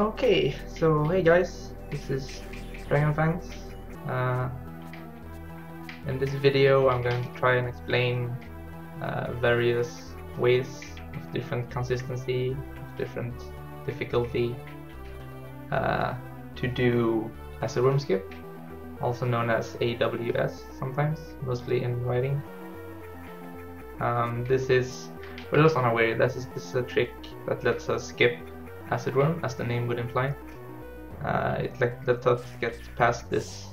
Okay, so hey guys, this is Dragonfangs. In this video I'm going to try and explain various ways of different consistency, of different difficulty to do acid worm skip, also known as AWS sometimes, mostly in writing. This is, for those unaware, this is a trick that lets us skip acid worm, as the name would imply. It lets us get past this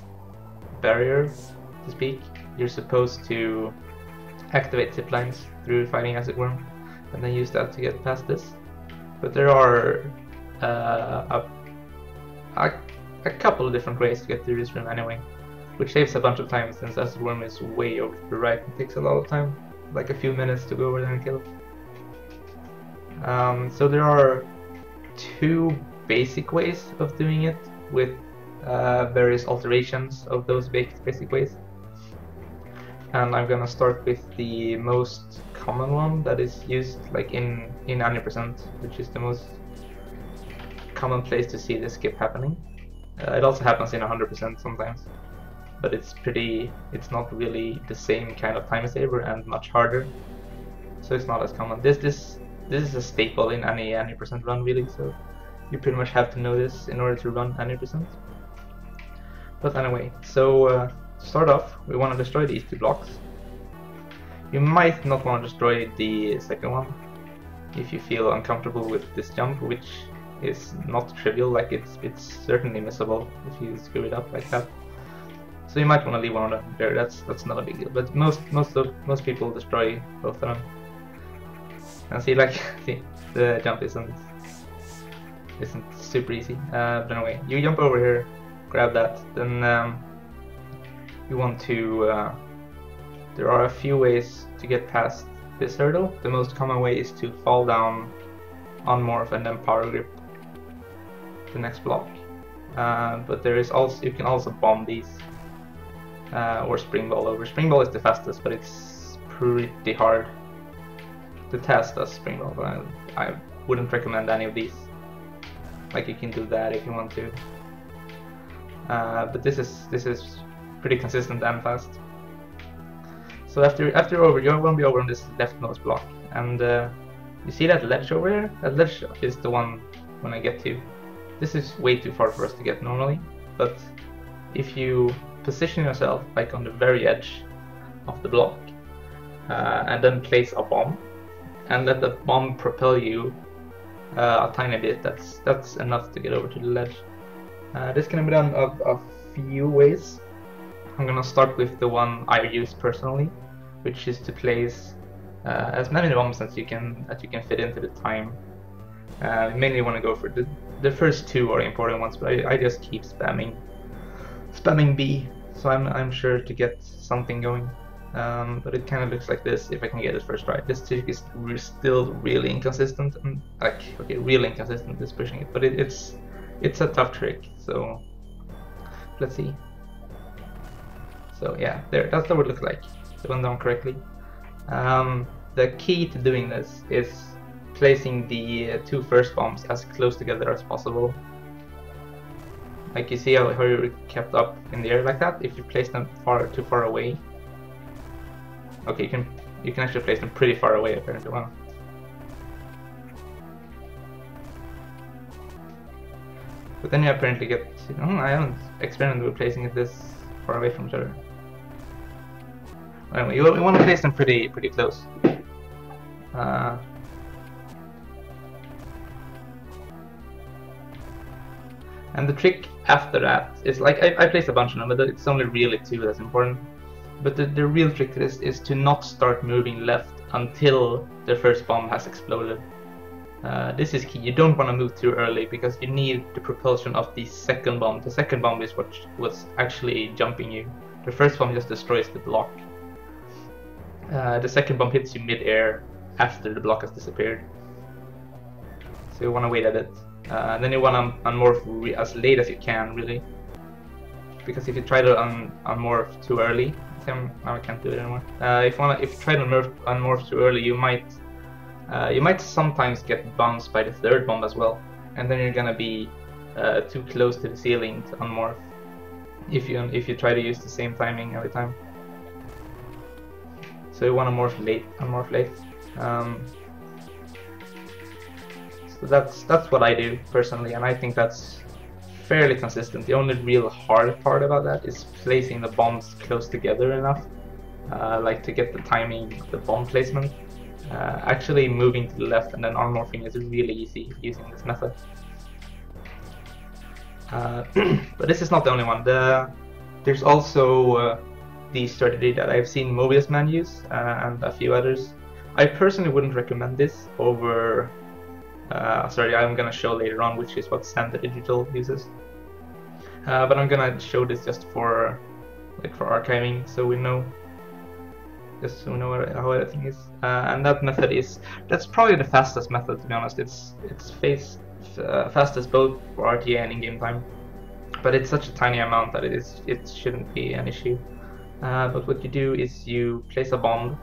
barrier, to speak. You're supposed to activate zip lines through fighting acid worm, and then use that to get past this. But there are a couple of different ways to get through this room anyway, which saves a bunch of time since acid worm is way over to the right and takes a lot of time, like a few minutes to go over there and kill it. So there are two basic ways of doing it, with various alterations of those basic ways. And I'm gonna start with the most common one that is used like in 90%, which is the most common place to see this skip happening. It also happens in 100% sometimes, but it's not really the same kind of time saver and much harder, so it's not as common. This is a staple in any 90% run really, so you pretty much have to know this in order to run 90%. But anyway, so to start off, we want to destroy these two blocks. You might not want to destroy the second one if you feel uncomfortable with this jump, which is not trivial. Like it's certainly missable if you screw it up like that. So you might want to leave one of them there. That's not a big deal. But most people destroy both of them. And see, like, the jump isn't super easy. But anyway, you jump over here, grab that, then you want to. There are a few ways to get past this hurdle. The most common way is to fall down, unmorph, and then power grip the next block. But there is also, you can also bomb these or spring ball over. Spring ball is the fastest, but it's pretty hard. The task does spring ball, but I wouldn't recommend any of these. Like, you can do that if you want to, but this is pretty consistent and fast. So after over, you're going to be over on this leftmost block, and you see that ledge over here? That ledge is the one when I get to. This is way too far for us to get normally, but if you position yourself like on the very edge of the block, and then place a bomb, and let the bomb propel you a tiny bit, that's enough to get over to the ledge. This can be done a few ways. I'm gonna start with the one I use personally, which is to place as many bombs as you can fit into the time. You mainly want to go for the first two are important ones, but I just keep spamming B, so I'm sure to get something going. But it kind of looks like this if I can get it first right. This trick is still really inconsistent, and really inconsistent is pushing it, but it's a tough trick. So let's see. So yeah, that's what it looks like. It went down correctly. The key to doing this is placing the two first bombs as close together as possible. Like, you see how you're kept up in the air like that. If you place them too far away. Okay, you can actually place them pretty far away apparently. Wow. But then you apparently get. I haven't experimented with placing it this far away from each other. Anyway, you want to place them pretty close. And the trick after that is, like, I placed a bunch of them, but it's only really two that's important. But the real trick to this is to not start moving left until the first bomb has exploded. This is key. You don't want to move too early because you need the propulsion of the second bomb. The second bomb is what's actually jumping you. The first bomb just destroys the block. The second bomb hits you mid-air after the block has disappeared. So you want to wait a bit. Then you want to unmorph as late as you can, really. Because if you try to unmorph too early, I can't do it anymore. If you try to unmorph too early, you might sometimes get bounced by the third bomb as well, and then you're gonna be too close to the ceiling to unmorph if you try to use the same timing every time. So you want to morph late, unmorph late. So that's what I do personally, and I think that's fairly consistent. The only real hard part about that is placing the bombs close together enough, like to get the timing, the bomb placement. Actually moving to the left and then unmorphing is really easy using this method. But this is not the only one. There's also the strategy that I've seen Mobius Man use and a few others. I personally wouldn't recommend this over. Sorry, I'm gonna show later on which is what Standard Digital uses. But I'm gonna show this just for archiving, so we know. Just so we know how everything is. And that method that's probably the fastest method, to be honest. It's fastest both for RTA and in-game time, but it's such a tiny amount that it shouldn't be an issue. But what you do is you place a bomb,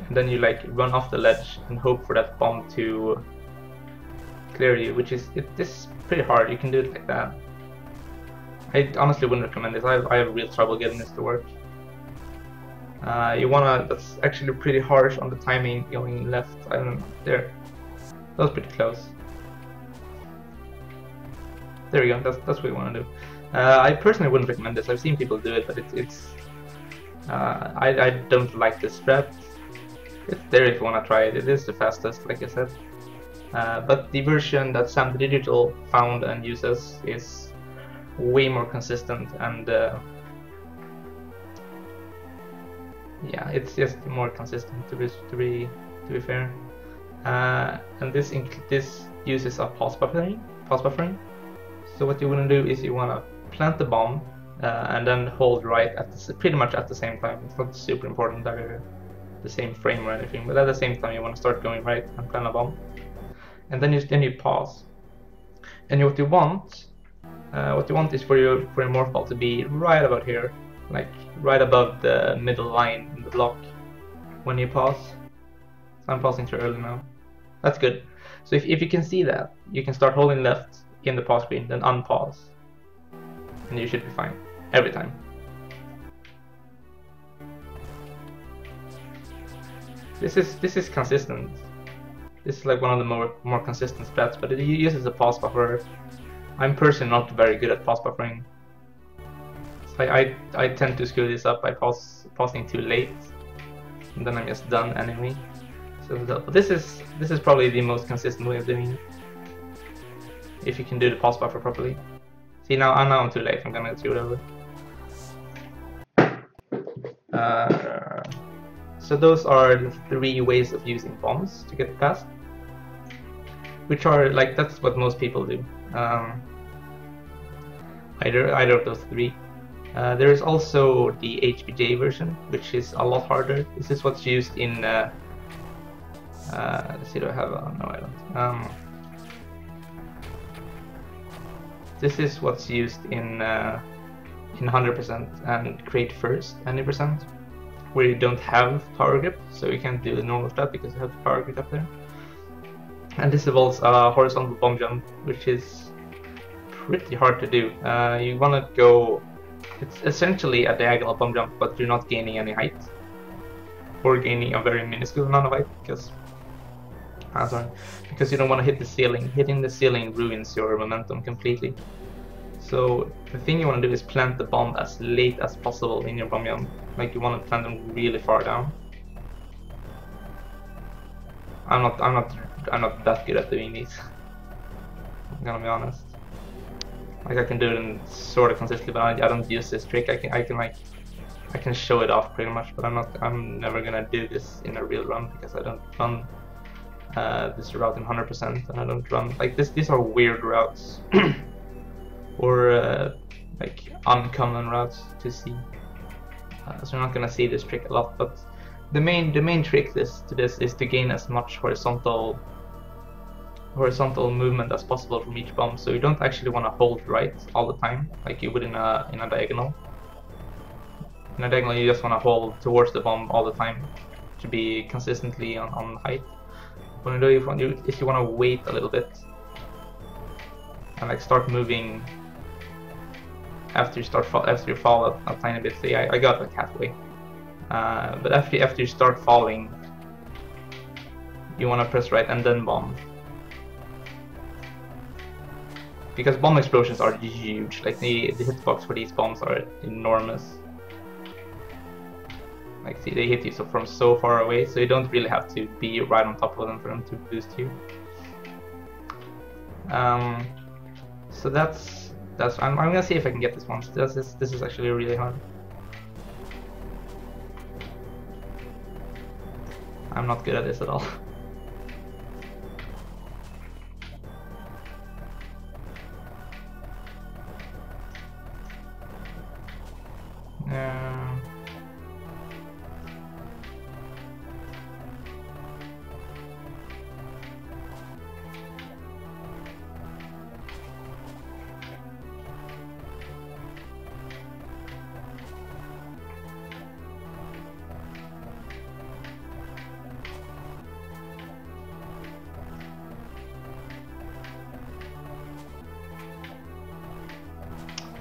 and then you like run off the ledge and hope for that bomb to clear you, which is this is pretty hard. You can do it like that. I honestly wouldn't recommend this. I have real trouble getting this to work. That's actually pretty harsh on the timing going left. I don't know, there. That was pretty close. There we go, that's what we want to do. I personally wouldn't recommend this. I've seen people do it, but I don't like this strat. It's there if you want to try it. It is the fastest, like I said. But the version that Standard Digital found and uses is way more consistent, and yeah, it's just more consistent to be fair. And this uses a pause buffering. So what you want to do is you want to plant the bomb and then hold right at pretty much at the same time. It's not super important that you're the same frame or anything, but at the same time you want to start going right and plant a bomb, and then you pause. And what you want is for your morph ball to be right about here, like right above the middle line in the block when you pause. So I'm pausing too early now. That's good. So if you can see that, you can start holding left in the pause screen, then unpause, and you should be fine every time. This is consistent. This is like one of the more consistent strats, but it uses a pause buffer. I'm personally not very good at pause buffering. So I tend to screw this up by pausing too late, and then I'm just done anyway. So this is probably the most consistent way of doing it, if you can do the pause buffer properly. See, now I'm too late. I'm gonna screw it over. So those are the 3 ways of using bombs to get past, which are like, that's what most people do. Either of those 3. There is also the HBJ version, which is a lot harder. This is what's used in. Let's see, do I have? No, I don't. This is what's used in 100% and create first 90%, where you don't have power grip, so you can't do the normal strat because you have the power grip up there. And this involves a horizontal bomb jump, which is pretty hard to do. You want to go. It's essentially a diagonal bomb jump, but you're not gaining any height, or gaining a very minuscule amount of height because you don't want to hit the ceiling. Hitting the ceiling ruins your momentum completely. So the thing you want to do is plant the bomb as late as possible in your bomb jump. Like, you want to plant them really far down. I'm not that good at doing these. I'm gonna be honest. Like, I can do it in sort of consistently, but I don't use this trick. I can show it off pretty much, but I'm never gonna do this in a real run because I don't run this route in 100%, and I don't run like this. These are weird routes or like uncommon routes to see. So you're not gonna see this trick a lot, but the main trick to this is to gain as much horizontal movement as possible from each bomb. So you don't actually want to hold right all the time like you would in a diagonal. In a diagonal, you just want to hold towards the bomb all the time to be consistently on height. What you do if you want to wait a little bit and like start moving after you fall a tiny bit. See, I got like halfway. But after you start falling, you want to press right and then bomb. Because bomb explosions are huge. Like the hitbox for these bombs are enormous. Like see, they hit you from so far away, so you don't really have to be right on top of them for them to boost you. So that's I'm gonna see if I can get this one. This is actually really hard. I'm not good at this at all.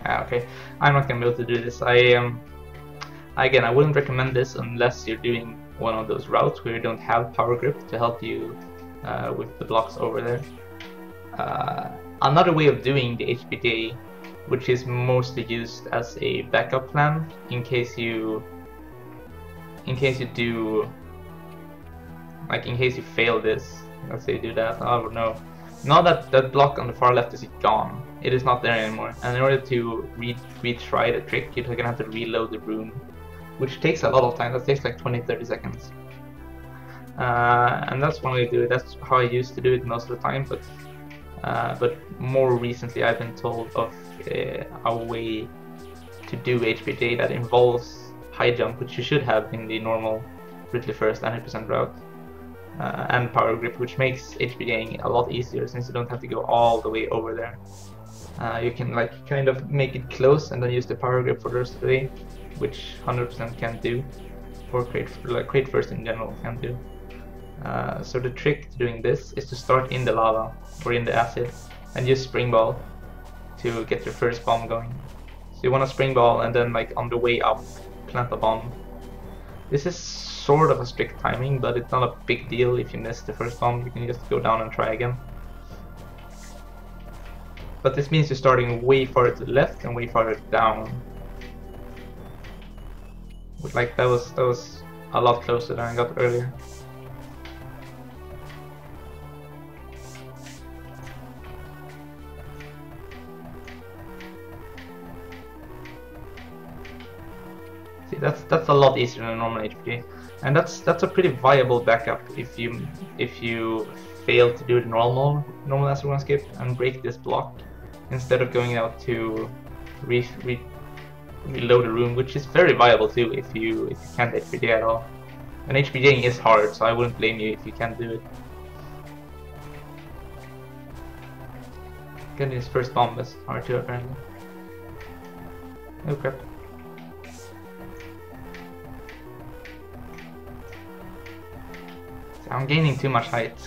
Okay, I'm not gonna be able to do this. Again, I wouldn't recommend this unless you're doing one of those routes where you don't have power grip to help you with the blocks over there. Another way of doing the HPD, which is mostly used as a backup plan in case you fail this. Let's say you do that. Oh no. Now that block on the far left is gone. It is not there anymore. And in order to retry the trick, you're gonna have to reload the room, which takes a lot of time. That takes like 20-30 seconds. And that's one way to do it. That's how I used to do it most of the time. But more recently, I've been told of a way to do HPJ that involves high jump, which you should have in the normal Ridley first 100% route. And power grip, which makes HPJing a lot easier since you don't have to go all the way over there. You can like kind of make it close and then use the power grip for the rest of the day, which 100% can't do, or crate first in general can't do. So the trick to doing this is to start in the lava or in the acid and use spring ball to get your first bomb going. So you want to spring ball and then like on the way up plant a bomb. This is sort of a strict timing, but it's not a big deal if you miss the first bomb. You can just go down and try again. But this means you're starting way farther to the left and way farther down. Like that was a lot closer than I got earlier. See, that's a lot easier than a normal HPG, and that's a pretty viable backup if you fail to do the normal acid run skip and break this block instead of going out to reload the room, which is very viable too if you can't HPG at all. And HPGing is hard, so I wouldn't blame you if you can't do it. Getting his first bomb is hard too, apparently. Oh crap. I'm gaining too much height.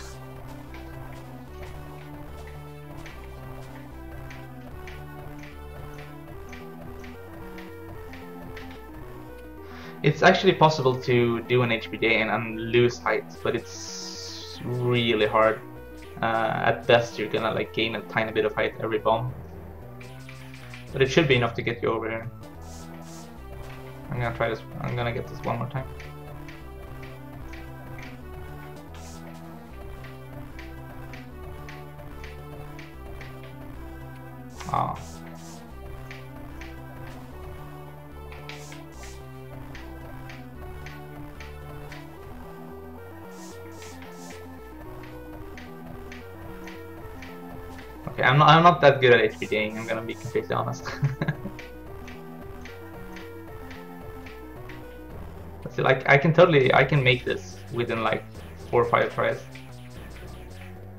It's actually possible to do an HPJ and lose height, but it's really hard. At best, you're gonna like gain a tiny bit of height every bomb, but it should be enough to get you over here. I'm gonna try this. I'm gonna get this one more time. Ah. Okay, I'm not that good at HPJing, I'm gonna be completely honest. So like I can make this within like 4 or 5 tries,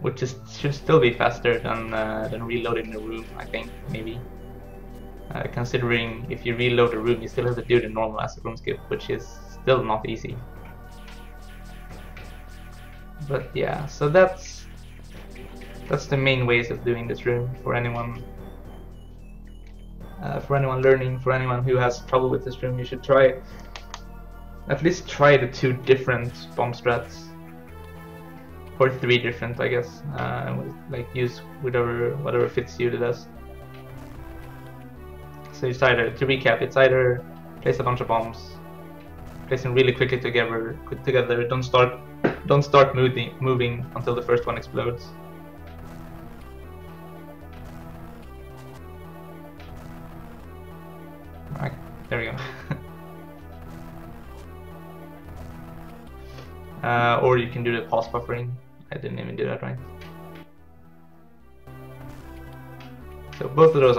which should still be faster than reloading the room, I think, maybe. Considering if you reload the room, you still have to do the normal acid room skip, which is still not easy. But yeah, so that's That's the main ways of doing this room for anyone learning, for anyone who has trouble with this room. You should at least try the 2 different bomb strats, or 3 different, I guess. Like use whatever fits you the best. So it's either, to recap, it's either place a bunch of bombs, place them really quickly together. Don't start moving until the first one explodes. Alright, there we go. Or you can do the pause buffering. I didn't even do that right. So both of those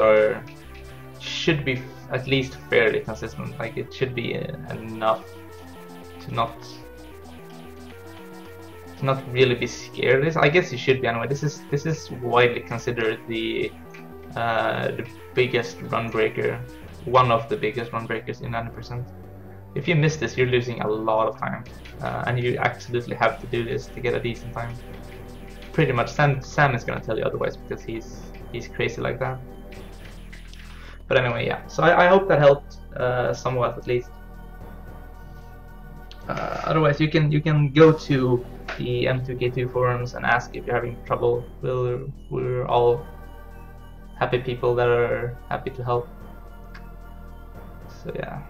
should be at least fairly consistent. Like it should be enough to not really be scared of this. I guess you should be anyway. This is widely considered the biggest run breaker, one of the biggest run breakers in 90%. If you miss this, you're losing a lot of time, and you absolutely have to do this to get a decent time. Pretty much, Sam is gonna tell you otherwise because he's crazy like that. But anyway, yeah. So I hope that helped somewhat at least. Otherwise, you can go to the M2K2 forums and ask if you're having trouble. We're all happy people that are happy to help. So yeah.